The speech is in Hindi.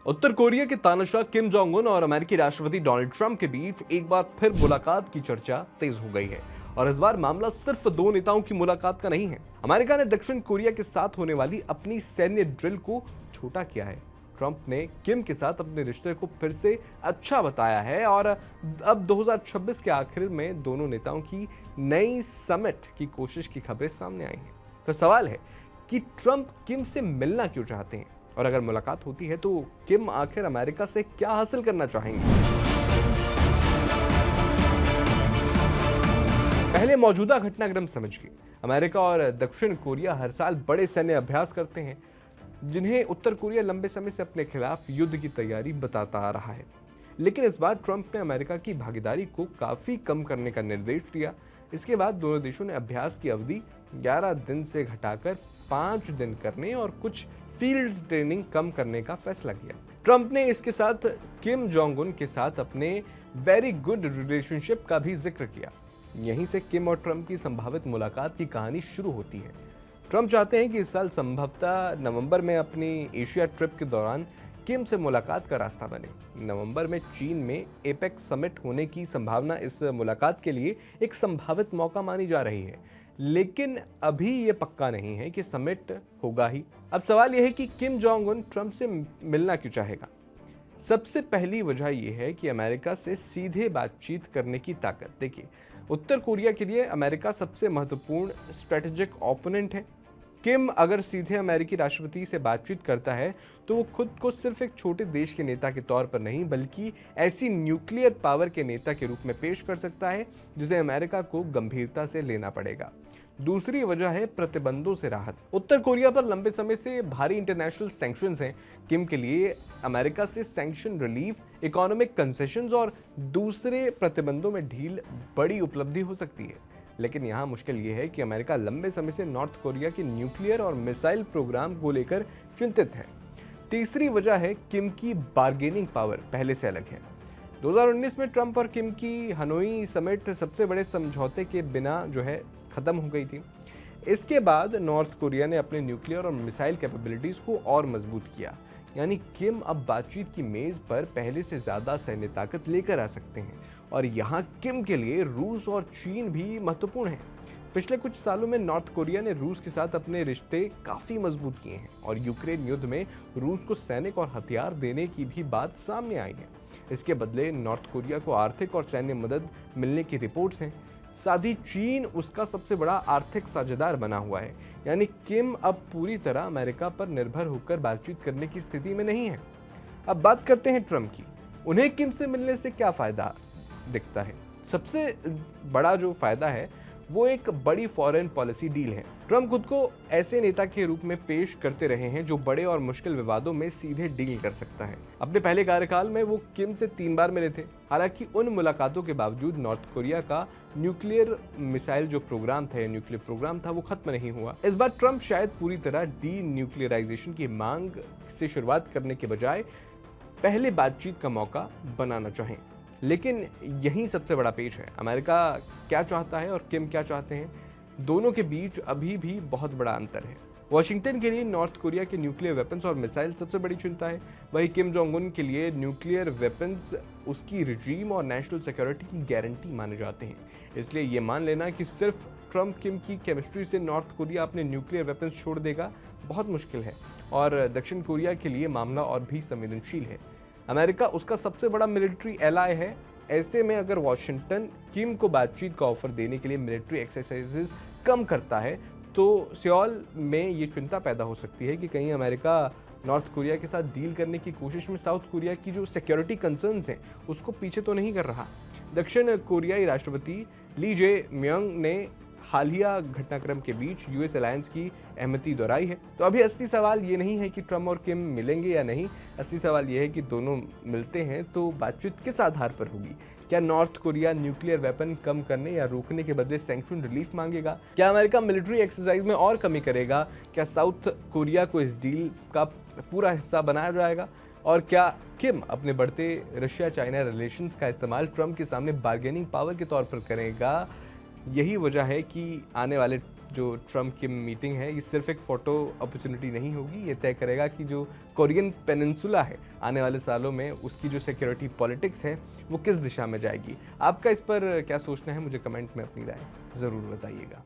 उत्तर कोरिया के तानाशाह किम जोंग उन और अमेरिकी राष्ट्रपति डोनाल्ड ट्रंप के बीच एक बार फिर मुलाकात की चर्चा तेज हो गई है। और इस बार मामला सिर्फ दो नेताओं की मुलाकात का नहीं है। अमेरिका ने दक्षिण कोरिया के साथ होने वाली अपनी सैन्य ड्रिल को छोटा किया है। ट्रंप ने किम के साथ अपने रिश्ते को फिर से अच्छा बताया है और अब 2026 के आखिर में दोनों नेताओं की नई समिट की कोशिश की खबरें सामने आई हैं। तो सवाल है कि ट्रंप किम से मिलना क्यों चाहते हैं, और अगर मुलाकात होती है तो किम आखिर अमेरिका से क्या हासिल करना चाहेंगे। पहले मौजूदा घटनाक्रम समझिए। अमेरिका और दक्षिण कोरिया हर साल बड़े सैन्य अभ्यास करते हैं, जिन्हें उत्तर कोरिया लंबे समय से अपने खिलाफ युद्ध की तैयारी बताता आ रहा है। लेकिन इस बार ट्रंप ने अमेरिका की भागीदारी को काफी कम करने का निर्देश दिया। इसके बाद दोनों देशों ने अभ्यास की अवधि 11 दिन से घटाकर 5 दिन करने और कुछ फील्ड ट्रेनिंग कम करने का फैसला किया। ट्रंप ने इसके साथ किम जोंग उन के साथ अपने वेरी गुड रिलेशनशिप का भी जिक्र किया। यहीं से किम और ट्रंप की संभावित मुलाकात की कहानी शुरू होती है। ट्रंप चाहते हैं कि इस साल संभवतः नवंबर में अपनी एशिया ट्रिप के दौरान किम से मुलाकात का रास्ता बने। नवंबर में चीन में एपेक समिट होने की संभावना इस मुलाकात के लिए एक संभावित मौका मानी जा रही है, लेकिन अभी ये पक्का नहीं है कि समिट होगा ही। अब सवाल यह है कि किम जोंग उन ट्रंप से मिलना क्यों चाहेगा। सबसे पहली वजह यह है कि अमेरिका से सीधे बातचीत करने की ताकत। देखिए, उत्तर कोरिया के लिए अमेरिका सबसे महत्वपूर्ण स्ट्रेटेजिक ओपोनेंट है। किम अगर सीधे अमेरिकी राष्ट्रपति से बातचीत करता है तो वो खुद को सिर्फ एक छोटे देश के नेता के तौर पर नहीं, बल्कि ऐसी न्यूक्लियर पावर के नेता के रूप में पेश कर सकता है जिसे अमेरिका को गंभीरता से लेना पड़ेगा। दूसरी वजह है प्रतिबंधों से राहत। उत्तर कोरिया पर लंबे समय से भारी इंटरनेशनल सैंक्शंस हैं। किम के लिए अमेरिका से सैंक्शन रिलीफ, इकोनॉमिक कंसेशंस और दूसरे प्रतिबंधों में ढील बड़ी उपलब्धि हो सकती है। लेकिन यहाँ मुश्किल ये है कि अमेरिका लंबे समय से नॉर्थ कोरिया के न्यूक्लियर और मिसाइल प्रोग्राम को लेकर चिंतित है। तीसरी वजह है किम की बार्गेनिंग पावर पहले से अलग है। 2019 में ट्रंप और किम की हनोई समिट सबसे बड़े समझौते के बिना खत्म हो गई थी। इसके बाद नॉर्थ कोरिया ने अपने न्यूक्लियर और मिसाइल कैपेबिलिटीज को और मजबूत किया। यानी किम अब बातचीत की मेज पर पहले से ज्यादा सैन्य ताकत लेकर आ सकते हैं। और यहाँ किम के लिए रूस और चीन भी महत्वपूर्ण है। पिछले कुछ सालों में नॉर्थ कोरिया ने रूस के साथ अपने रिश्ते काफी मजबूत किए हैं और यूक्रेन युद्ध में रूस को सैनिक और हथियार देने की भी बात सामने आई है। इसके बदले नॉर्थ कोरिया को आर्थिक और सैन्य मदद मिलने की रिपोर्ट्स हैं। साथ ही चीन उसका सबसे बड़ा आर्थिक साझेदार बना हुआ है। यानी किम अब पूरी तरह अमेरिका पर निर्भर होकर बातचीत करने की स्थिति में नहीं है। अब बात करते हैं ट्रंप की। उन्हें किम से मिलने से क्या फायदा दिखता है। सबसे बड़ा जो फायदा है वो एक बड़ी फॉरेन पॉलिसी डील है। ट्रंप खुद को ऐसे नेता के रूप में पेश करते रहे हैं जो बड़े और मुश्किल विवादों में सीधे डील कर सकता है। अपने पहले कार्यकाल में वो किम से 3 बार मिले थे। हालांकि उन मुलाकातों के बावजूद नॉर्थ कोरिया का न्यूक्लियर मिसाइल जो प्रोग्राम था, न्यूक्लियर प्रोग्राम था, वो खत्म नहीं हुआ। इस बार ट्रंप शायद पूरी तरह डी न्यूक्लियराइजेशन की मांग से शुरुआत करने के बजाय पहले बातचीत का मौका बनाना चाहें। लेकिन यही सबसे बड़ा पेच है। अमेरिका क्या चाहता है और किम क्या चाहते हैं, दोनों के बीच अभी भी बहुत बड़ा अंतर है। वॉशिंगटन के लिए नॉर्थ कोरिया के न्यूक्लियर वेपन्स और मिसाइल सबसे बड़ी चिंता है। वहीं किम जोंग उन के लिए न्यूक्लियर वेपन्स उसकी रिजीम और नेशनल सिक्योरिटी की गारंटी माने जाते हैं। इसलिए ये मान लेना कि सिर्फ ट्रंप किम की केमिस्ट्री से नॉर्थ कोरिया अपने न्यूक्लियर वेपन्स छोड़ देगा बहुत मुश्किल है। और दक्षिण कोरिया के लिए मामला और भी संवेदनशील है। अमेरिका उसका सबसे बड़ा मिलिट्री एलाय है। ऐसे में अगर वॉशिंगटन किम को बातचीत का ऑफर देने के लिए मिलिट्री एक्सरसाइजेस कम करता है तो सियोल में ये चिंता पैदा हो सकती है कि कहीं अमेरिका नॉर्थ कोरिया के साथ डील करने की कोशिश में साउथ कोरिया की जो सिक्योरिटी कंसर्न्स हैं उसको पीछे तो नहीं कर रहा। दक्षिण कोरियाई राष्ट्रपति ली जे म्योंग ने हालिया घटनाक्रम के बीच यूएस अलायंस की अहमति दोहराई है। तो अभी असली सवाल ये नहीं है कि ट्रंप और किम मिलेंगे या नहीं। असली सवाल ये है कि दोनों मिलते हैं तो बातचीत किस आधार पर होगी। क्या नॉर्थ कोरिया न्यूक्लियर वेपन कम करने या रोकने के बदले सैंक्शन रिलीफ मांगेगा? क्या अमेरिका मिलिट्री एक्सरसाइज में और कमी करेगा? क्या साउथ कोरिया को इस डील का पूरा हिस्सा बनाया जाएगा? और क्या किम अपने बढ़ते रशिया चाइना रिलेशंस का इस्तेमाल ट्रंप के सामने बार्गेनिंग पावर के तौर पर करेगा? यही वजह है कि आने वाले जो ट्रम्प की मीटिंग है ये सिर्फ एक फ़ोटो अपॉर्चुनिटी नहीं होगी, ये तय करेगा कि जो कोरियन पेनिनसुला है आने वाले सालों में उसकी जो सिक्योरिटी पॉलिटिक्स है वो किस दिशा में जाएगी। आपका इस पर क्या सोचना है, मुझे कमेंट में अपनी राय ज़रूर बताइएगा।